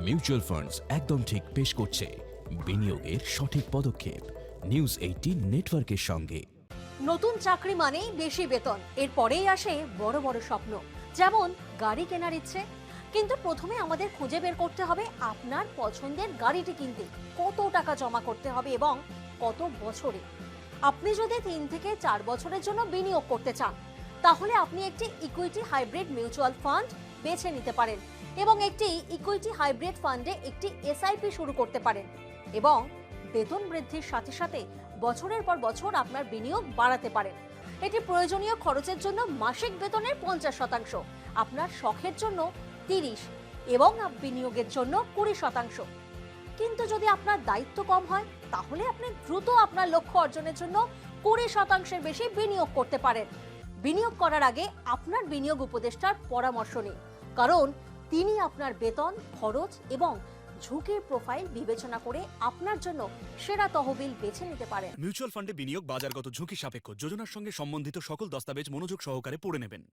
Mutual funds একদম ঠিক পেশ করছে বিনিয়োগের সঠিক পদক্ষেপ নিউজ 18 নেটওয়ার্কের সঙ্গে। নতুন চাকরি মানেই বেশি বেতন, এরপরেই আসে বড় বড় স্বপ্ন, যেমন গাড়ি কেনার ইচ্ছে। কিন্তু প্রথমে আমাদের খুঁজে বের করতে হবে আপনার পছন্দের গাড়িটি কিনতে কত টাকা জমা করতে হবে এবং কত বছরে। আপনি যদি 3 থেকে 4 বছরের জন্য বিনিয়োগ করতে চান, তাহলে আপনি একটি ইকুইটি হাইব্রিড মিউচুয়াল ফান্ড বেছে নিতে পারেন এবং একটি ইকুইটি হাইব্রিড ফান্ডে একটি এসআইপি শুরু করতে পারেন এবং বেতন বৃদ্ধির সাথে সাথে বছরের পর বছর আপনার বিনিয়োগ বাড়াতে পারেন। এটি প্রয়োজনীয় খরচের জন্য মাসিক বেতনের 50%, আপনার শখের জন্য 30% এবং বিনিয়োগের জন্য 20%। কিন্তু যদি আপনার দায়িত্ব কম হয়, তাহলে আপনি দ্রুত আপনার লক্ষ্য অর্জনের জন্য 20%-এর বেশি বিনিয়োগ করতে পারেন। বিনিয়োগ করার আগে আপনার বিনিয়োগ উপদেষ্টার পরামর্শ নিন, কারণ তিনি আপনার বেতন, খরচ এবং ঝুঁকির প্রোফাইল বিবেচনা করে আপনার জন্য সেরা তহবিল বেছে নিতে পারেন। মিউচুয়াল ফান্ডে বিনিয়োগ বাজারগত ঝুঁকি সাপেক্ষ। যোজনার সঙ্গে সম্বন্ধিত সকল দস্তাবেজ মনোযোগ সহকারে পড়ে নেবেন।